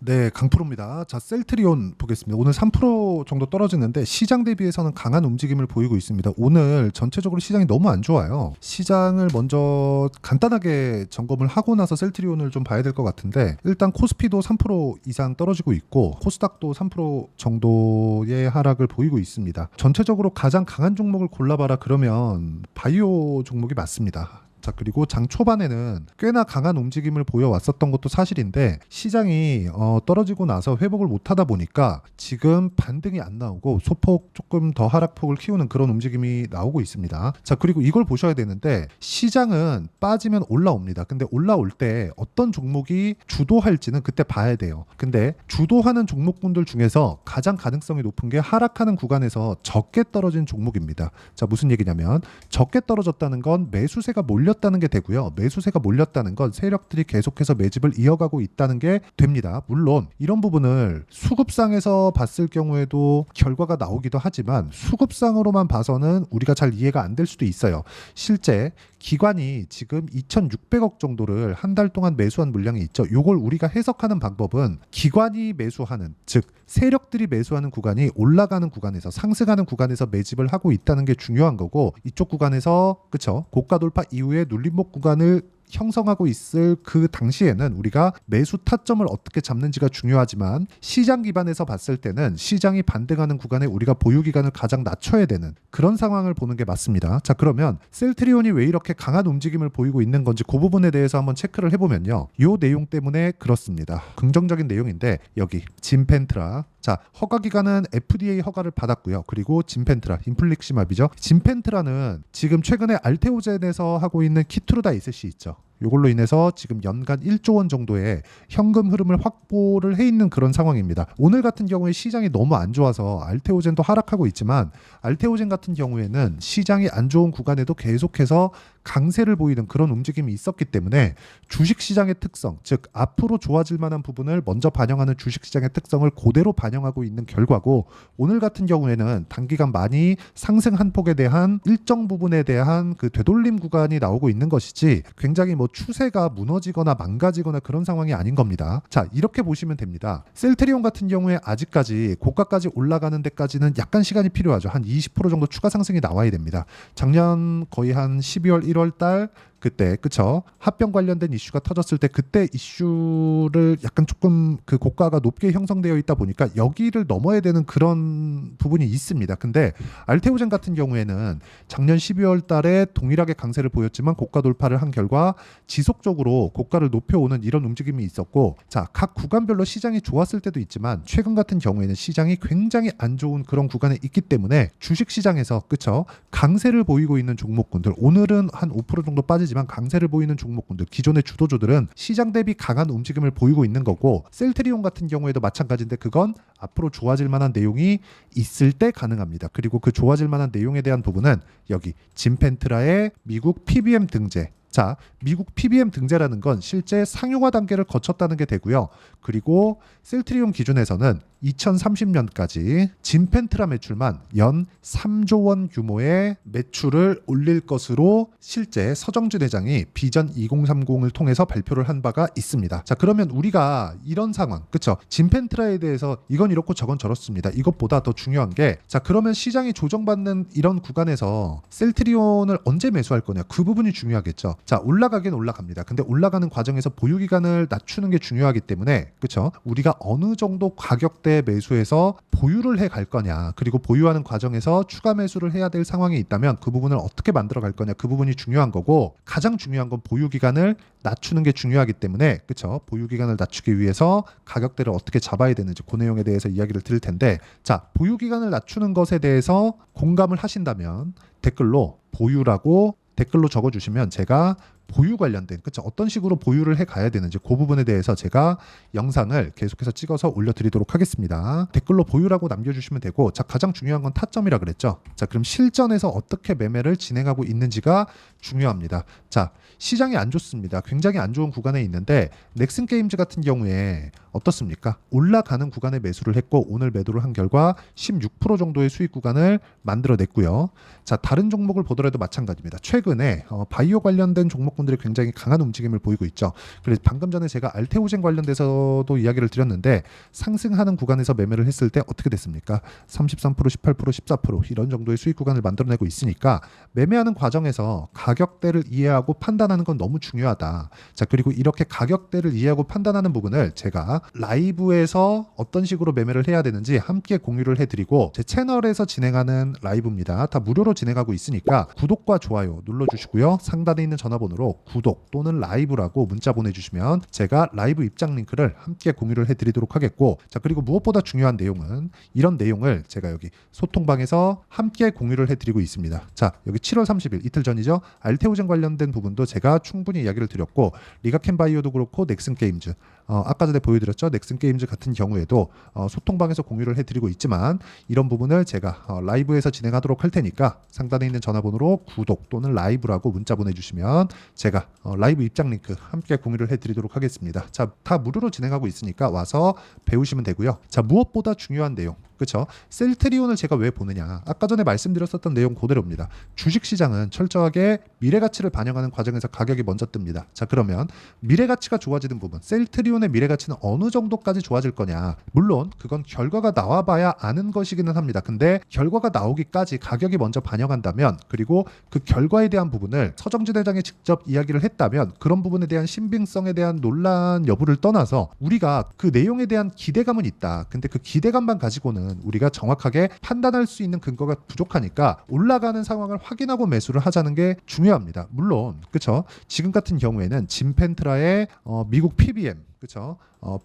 네, 강프로입니다. 자, 셀트리온 보겠습니다. 오늘 3% 정도 떨어지는데 시장 대비해서는 강한 움직임을 보이고 있습니다. 오늘 전체적으로 시장이 너무 안 좋아요. 시장을 먼저 간단하게 점검을 하고 나서 셀트리온을 좀 봐야 될 것 같은데, 일단 코스피도 3% 이상 떨어지고 있고 코스닥도 3% 정도의 하락을 보이고 있습니다. 전체적으로 가장 강한 종목을 골라봐라 그러면 바이오 종목이 맞습니다. 자, 그리고 장 초반에는 꽤나 강한 움직임을 보여왔었던 것도 사실인데 시장이 떨어지고 나서 회복을 못하다 보니까 지금 반등이 안 나오고 소폭 조금 더 하락폭을 키우는 그런 움직임이 나오고 있습니다. 자, 그리고 이걸 보셔야 되는데 시장은 빠지면 올라옵니다. 근데 올라올 때 어떤 종목이 주도할지는 그때 봐야 돼요. 근데 주도하는 종목군들 중에서 가장 가능성이 높은 게 하락하는 구간에서 적게 떨어진 종목입니다. 자, 무슨 얘기냐면 적게 떨어졌다는 건 매수세가 몰렸다는 게 되고요. 매수세가 몰렸다는 건 세력들이 계속해서 매집을 이어가고 있다는 게 됩니다. 물론 이런 부분을 수급상에서 봤을 경우에도 결과가 나오기도 하지만 수급상으로만 봐서는 우리가 잘 이해가 안 될 수도 있어요. 실제 기관이 지금 2,600억 정도를 한 달 동안 매수한 물량이 있죠. 요걸 우리가 해석하는 방법은 기관이 매수하는, 즉 세력들이 매수하는 구간이 올라가는 구간에서, 상승하는 구간에서 매집을 하고 있다는 게 중요한 거고, 이쪽 구간에서 그쵸, 고가 돌파 이후에 눌림목 구간을 형성하고 있을 그 당시에는 우리가 매수 타점을 어떻게 잡는지가 중요하지만 시장 기반에서 봤을 때는 시장이 반등하는 구간에 우리가 보유 기간을 가장 낮춰야 되는 그런 상황을 보는 게 맞습니다. 자, 그러면 셀트리온이 왜 이렇게 강한 움직임을 보이고 있는 건지 그 부분에 대해서 한번 체크를 해보면요, 요 내용 때문에 그렇습니다. 긍정적인 내용인데 여기 진펜트라, 자, 허가 기간은 FDA 허가를 받았고요. 그리고 진펜트라, 인플릭시맙이죠. 진펜트라는 지금 최근에 알테오젠에서 하고 있는 키트루다이셋이 있죠. 이걸로 인해서 지금 연간 1조 원 정도의 현금 흐름을 확보를 해 있는 그런 상황입니다. 오늘 같은 경우에 시장이 너무 안 좋아서 알테오젠도 하락하고 있지만 알테오젠 같은 경우에는 시장이 안 좋은 구간에도 계속해서 강세를 보이는 그런 움직임이 있었기 때문에 주식시장의 특성, 즉 앞으로 좋아질 만한 부분을 먼저 반영하는 주식시장의 특성을 그대로 반영하고 있는 결과고, 오늘 같은 경우에는 단기간 많이 상승 한 폭에 대한 일정 부분에 대한 그 되돌림 구간이 나오고 있는 것이지 굉장히 뭐 추세가 무너지거나 망가지거나 그런 상황이 아닌 겁니다. 자, 이렇게 보시면 됩니다. 셀트리온 같은 경우에 아직까지 고가까지 올라가는 데까지는 약간 시간이 필요하죠. 한 20% 정도 추가 상승이 나와야 됩니다. 작년 거의 한 12월 1월 달 그때 그쵸, 합병 관련된 이슈가 터졌을 때 그때 이슈를 약간 조금 그 고가가 높게 형성되어 있다 보니까 여기를 넘어야 되는 그런 부분이 있습니다. 근데 알테오젠 같은 경우에는 작년 12월 달에 동일하게 강세를 보였지만 고가 돌파를 한 결과 지속적으로 고가를 높여오는 이런 움직임이 있었고, 자, 각 구간별로 시장이 좋았을 때도 있지만 최근 같은 경우에는 시장이 굉장히 안 좋은 그런 구간에 있기 때문에 주식시장에서 그쵸, 강세를 보이고 있는 종목군들, 오늘은 한 5% 정도 빠지지만 강세를 보이는 종목군들, 기존의 주도주들은 시장 대비 강한 움직임을 보이고 있는 거고, 셀트리온 같은 경우에도 마찬가지인데 그건 앞으로 좋아질 만한 내용이 있을 때 가능합니다. 그리고 그 좋아질 만한 내용에 대한 부분은 여기 진펜트라의 미국 PBM 등재, 자, 미국 PBM 등재라는 건 실제 상용화 단계를 거쳤다는 게 되고요. 그리고 셀트리온 기준에서는 2030년까지 진펜트라 매출만 연 3조 원 규모의 매출을 올릴 것으로 실제 서정진 회장이 비전 2030을 통해서 발표를 한 바가 있습니다. 자, 그러면 우리가 이런 상황, 그쵸? 진펜트라에 대해서 이건 이렇고 저건 저렇습니다. 이것보다 더 중요한 게, 자, 그러면 시장이 조정받는 이런 구간에서 셀트리온을 언제 매수할 거냐? 그 부분이 중요하겠죠. 자, 올라가긴 올라갑니다. 근데 올라가는 과정에서 보유 기간을 낮추는 게 중요하기 때문에 그쵸? 우리가 어느 정도 가격대에 매수해서 보유를 해 갈 거냐, 그리고 보유하는 과정에서 추가 매수를 해야 될 상황이 있다면 그 부분을 어떻게 만들어 갈 거냐, 그 부분이 중요한 거고, 가장 중요한 건 보유 기간을 낮추는 게 중요하기 때문에 그쵸? 보유 기간을 낮추기 위해서 가격대를 어떻게 잡아야 되는지 그 내용에 대해서 이야기를 드릴 텐데, 자, 보유 기간을 낮추는 것에 대해서 공감을 하신다면 댓글로 보유라고 댓글로 적어주시면 제가 보유 관련된, 그쵸, 어떤 식으로 보유를 해 가야 되는지 그 부분에 대해서 제가 영상을 계속해서 찍어서 올려드리도록 하겠습니다. 댓글로 보유라고 남겨주시면 되고, 자, 가장 중요한 건 타점이라 그랬죠. 자, 그럼 실전에서 어떻게 매매를 진행하고 있는지가 중요합니다. 자, 시장이 안 좋습니다. 굉장히 안 좋은 구간에 있는데 넥슨 게임즈 같은 경우에 어떻습니까? 올라가는 구간에 매수를 했고 오늘 매도를 한 결과 16% 정도의 수익 구간을 만들어냈고요. 자, 다른 종목을 보더라도 마찬가지입니다. 최근에 바이오 관련된 종목군들이 굉장히 강한 움직임을 보이고 있죠. 그래서 방금 전에 제가 알테오젠 관련돼서도 이야기를 드렸는데 상승하는 구간에서 매매를 했을 때 어떻게 됐습니까? 33%, 18%, 14% 이런 정도의 수익 구간을 만들어내고 있으니까 매매하는 과정에서 가격대를 이해하고 판단하는 건 너무 중요하다. 자, 그리고 이렇게 가격대를 이해하고 판단하는 부분을 제가 라이브에서 어떤 식으로 매매를 해야 되는지 함께 공유를 해드리고 제 채널에서 진행하는 라이브입니다. 다 무료로 진행하고 있으니까 구독과 좋아요 눌러주시고요. 상단에 있는 전화번호로 구독 또는 라이브라고 문자 보내주시면 제가 라이브 입장 링크를 함께 공유를 해드리도록 하겠고, 자, 그리고 무엇보다 중요한 내용은 이런 내용을 제가 여기 소통방에서 함께 공유를 해드리고 있습니다. 자, 여기 7월 30일 이틀 전이죠. 알테오젠 관련된 부분도 제가 충분히 이야기를 드렸고, 리가켄바이오도 그렇고 넥슨게임즈 아까 전에 보여드렸죠. 넥슨게임즈 같은 경우에도 소통방에서 공유를 해드리고 있지만 이런 부분을 제가 라이브에서 진행하도록 할 테니까 상단에 있는 전화번호로 구독 또는 라이브라고 문자 보내주시면 제가 라이브 입장 링크 함께 공유를 해드리도록 하겠습니다. 자, 다 무료로 진행하고 있으니까 와서 배우시면 되고요. 자, 무엇보다 중요한 내용, 그렇죠? 셀트리온을 제가 왜 보느냐? 아까 전에 말씀드렸었던 내용 그대로입니다. 주식시장은 철저하게 미래가치를 반영하는 과정에서 가격이 먼저 뜹니다. 자, 그러면 미래가치가 좋아지는 부분, 셀트리온의 미래가치는 어느 정도까지 좋아질 거냐? 물론 그건 결과가 나와봐야 아는 것이기는 합니다. 근데 결과가 나오기까지 가격이 먼저 반영한다면, 그리고 그 결과에 대한 부분을 서정진 회장이 직접 이야기를 했다면 그런 부분에 대한 신빙성에 대한 논란 여부를 떠나서 우리가 그 내용에 대한 기대감은 있다. 근데 그 기대감만 가지고는 우리가 정확하게 판단할 수 있는 근거가 부족하니까 올라가는 상황을 확인하고 매수를 하자는 게 중요합니다. 물론 그렇죠. 지금 같은 경우에는 짐펜트라의 미국 PBM, 그렇죠.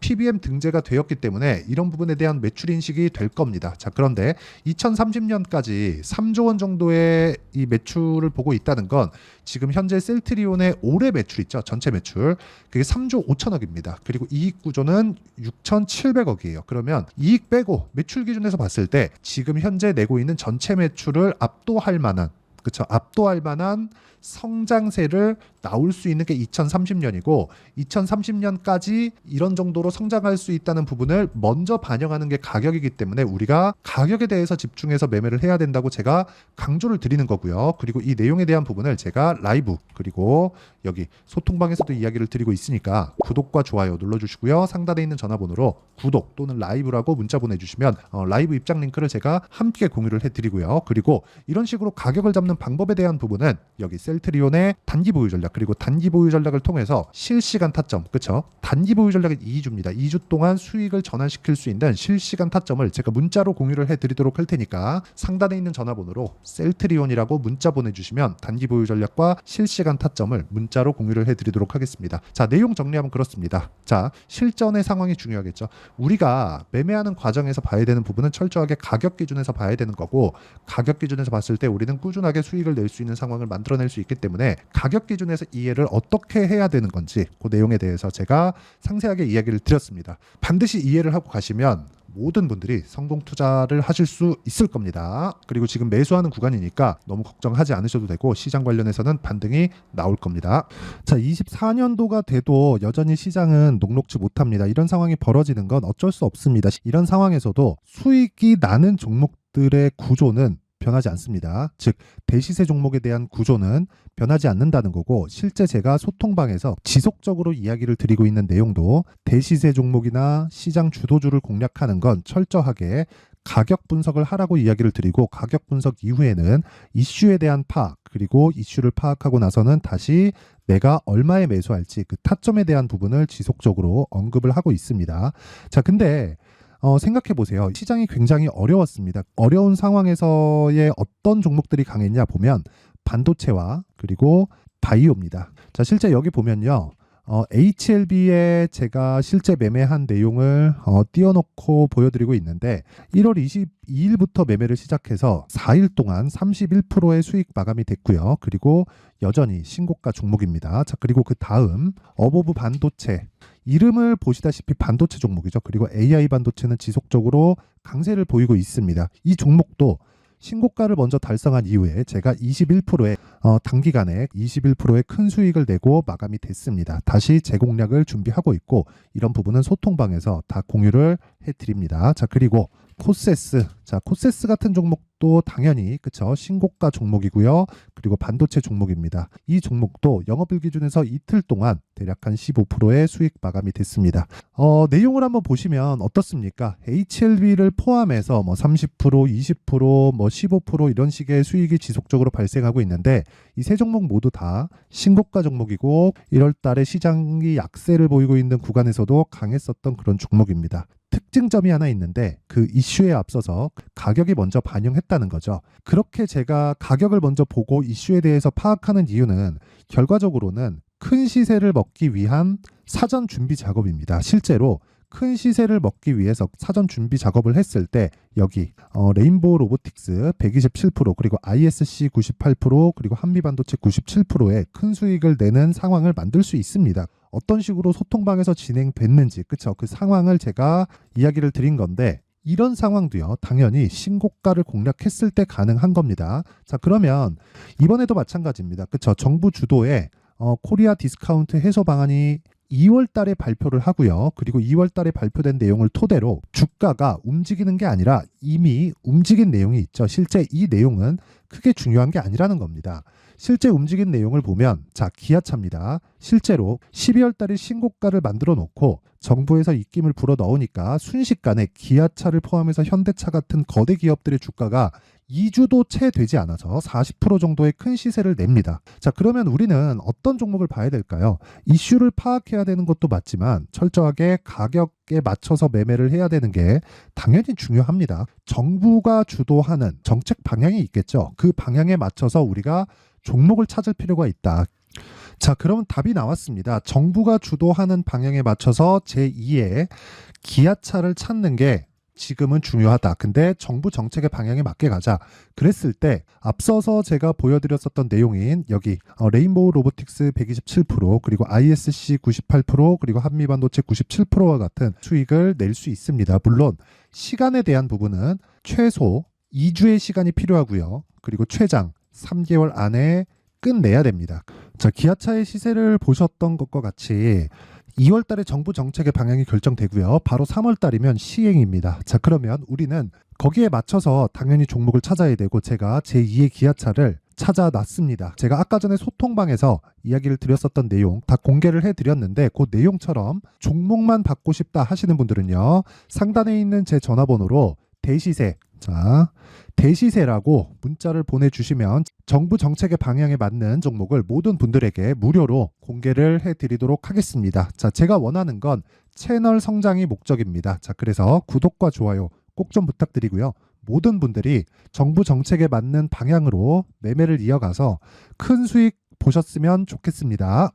PBM 등재가 되었기 때문에 이런 부분에 대한 매출 인식이 될 겁니다. 자, 그런데 2030년까지 3조 원 정도의 이 매출을 보고 있다는 건 지금 현재 셀트리온의 올해 매출 있죠. 전체 매출. 그게 3조 5천억입니다. 그리고 이익 구조는 6,700억이에요. 그러면 이익 빼고 매출 기준에서 봤을 때 지금 현재 내고 있는 전체 매출을 압도할 만한, 그렇죠. 압도할 만한 성장세를 나올 수 있는 게 2030년이고 2030년까지 이런 정도로 성장할 수 있다는 부분을 먼저 반영하는 게 가격이기 때문에 우리가 가격에 대해서 집중해서 매매를 해야 된다고 제가 강조를 드리는 거고요. 그리고 이 내용에 대한 부분을 제가 라이브 그리고 여기 소통방에서도 이야기를 드리고 있으니까 구독과 좋아요 눌러주시고요. 상단에 있는 전화번호로 구독 또는 라이브라고 문자 보내주시면 라이브 입장 링크를 제가 함께 공유를 해드리고요. 그리고 이런 식으로 가격을 잡는 방법에 대한 부분은 여기 셀트리온의 단기 보유 전략 그리고 단기 보유 전략을 통해서 실시간 타점, 그렇죠? 단기 보유 전략은 2주입니다. 2주 동안 수익을 전환시킬 수 있는 실시간 타점을 제가 문자로 공유를 해드리도록 할 테니까 상단에 있는 전화번호로 셀트리온이라고 문자 보내주시면 단기 보유 전략과 실시간 타점을 문자로 공유를 해드리도록 하겠습니다. 자, 내용 정리하면 그렇습니다. 자, 실전의 상황이 중요하겠죠. 우리가 매매하는 과정에서 봐야 되는 부분은 철저하게 가격 기준에서 봐야 되는 거고, 가격 기준에서 봤을 때 우리는 꾸준하게 수익을 낼 수 있는 상황을 만들어낼 수 있기 때문에 가격 기준에서 이해를 어떻게 해야 되는 건지 그 내용에 대해서 제가 상세하게 이야기를 드렸습니다. 반드시 이해를 하고 가시면 모든 분들이 성공 투자를 하실 수 있을 겁니다. 그리고 지금 매수하는 구간이니까 너무 걱정하지 않으셔도 되고 시장 관련해서는 반등이 나올 겁니다. 자, 24년도가 돼도 여전히 시장은 녹록지 못합니다. 이런 상황이 벌어지는 건 어쩔 수 없습니다. 이런 상황에서도 수익이 나는 종목들의 구조는 변하지 않습니다. 즉 대시세 종목에 대한 구조는 변하지 않는다는 거고, 실제 제가 소통방에서 지속적으로 이야기를 드리고 있는 내용도 대시세 종목이나 시장 주도주를 공략하는 건 철저하게 가격 분석을 하라고 이야기를 드리고, 가격 분석 이후에는 이슈에 대한 파악, 그리고 이슈를 파악하고 나서는 다시 내가 얼마에 매수할지 그 타점에 대한 부분을 지속적으로 언급을 하고 있습니다. 자, 근데 생각해 보세요. 시장이 굉장히 어려웠습니다. 어려운 상황에서의 어떤 종목들이 강했냐 보면 반도체와 그리고 바이오입니다. 자, 실제 여기 보면요. HLB에 제가 실제 매매한 내용을 띄워놓고 보여드리고 있는데 1월 22일부터 매매를 시작해서 4일 동안 31%의 수익 마감이 됐고요. 그리고 여전히 신고가 종목입니다. 자, 그리고 그 다음 어보브 반도체, 이름을 보시다시피 반도체 종목이죠. 그리고 AI 반도체는 지속적으로 강세를 보이고 있습니다. 이 종목도 신고가를 먼저 달성한 이후에 제가 21%의 단기간에 21%의 큰 수익을 내고 마감이 됐습니다. 다시 재공략을 준비하고 있고 이런 부분은 소통방에서 다 공유를 해드립니다. 자, 그리고 코세스. 자, 코세스 같은 종목도 당연히 그쵸, 신고가 종목이고요. 그리고 반도체 종목입니다. 이 종목도 영업일 기준에서 이틀 동안 대략 한 15%의 수익 마감이 됐습니다. 내용을 한번 보시면 어떻습니까? HLB를 포함해서 뭐 30%, 20%, 뭐 15% 이런 식의 수익이 지속적으로 발생하고 있는데 이 세 종목 모두 다 신고가 종목이고 1월 달에 시장이 약세를 보이고 있는 구간에서도 강했었던 그런 종목입니다. 특징점이 하나 있는데 그 이슈에 앞서서 가격이 먼저 반영했다는 거죠. 그렇게 제가 가격을 먼저 보고 이슈에 대해서 파악하는 이유는 결과적으로는 큰 시세를 먹기 위한 사전 준비 작업입니다. 실제로 큰 시세를 먹기 위해서 사전 준비 작업을 했을 때 여기 레인보우 로보틱스 127% 그리고 ISC 98% 그리고 한미반도체 97%의 큰 수익을 내는 상황을 만들 수 있습니다. 어떤 식으로 소통방에서 진행됐는지 그쵸, 그 상황을 제가 이야기를 드린 건데 이런 상황도요 당연히 신고가를 공략했을 때 가능한 겁니다. 자, 그러면 이번에도 마찬가지입니다. 그쵸, 정부 주도의 코리아 디스카운트 해소 방안이 2월 달에 발표를 하고요. 그리고 2월 달에 발표된 내용을 토대로 주가가 움직이는 게 아니라 이미 움직인 내용이 있죠. 실제 이 내용은 크게 중요한 게 아니라는 겁니다. 실제 움직인 내용을 보면 자, 기아차입니다. 실제로 12월 달에 신고가를 만들어 놓고 정부에서 입김을 불어 넣으니까 순식간에 기아차를 포함해서 현대차 같은 거대 기업들의 주가가 2주도 채 되지 않아서 40% 정도의 큰 시세를 냅니다. 자, 그러면 우리는 어떤 종목을 봐야 될까요? 이슈를 파악해야 되는 것도 맞지만 철저하게 가격에 맞춰서 매매를 해야 되는 게 당연히 중요합니다. 정부가 주도하는 정책 방향이 있겠죠. 그 방향에 맞춰서 우리가 종목을 찾을 필요가 있다. 자, 그럼 답이 나왔습니다. 정부가 주도하는 방향에 맞춰서 제2의 기아차를 찾는 게 지금은 중요하다. 근데 정부 정책의 방향에 맞게 가자. 그랬을 때 앞서서 제가 보여드렸었던 내용인 여기 레인보우 로보틱스 127% 그리고 ISC 98% 그리고 한미반도체 97%와 같은 수익을 낼 수 있습니다. 물론 시간에 대한 부분은 최소 2주의 시간이 필요하고요. 그리고 최장 3개월 안에 끝내야 됩니다. 자, 기아차의 시세를 보셨던 것과 같이 2월 달에 정부 정책의 방향이 결정되고요. 바로 3월 달이면 시행입니다. 자, 그러면 우리는 거기에 맞춰서 당연히 종목을 찾아야 되고 제가 제2의 기아차를 찾아놨습니다. 제가 아까 전에 소통방에서 이야기를 드렸었던 내용 다 공개를 해드렸는데 그 내용처럼 종목만 받고 싶다 하시는 분들은요. 상단에 있는 제 전화번호로 대시세, 자, 대시세라고 문자를 보내주시면 정부 정책의 방향에 맞는 종목을 모든 분들에게 무료로 공개를 해드리도록 하겠습니다. 자, 제가 원하는 건 채널 성장이 목적입니다. 자, 그래서 구독과 좋아요 꼭 좀 부탁드리고요. 모든 분들이 정부 정책에 맞는 방향으로 매매를 이어가서 큰 수익 보셨으면 좋겠습니다.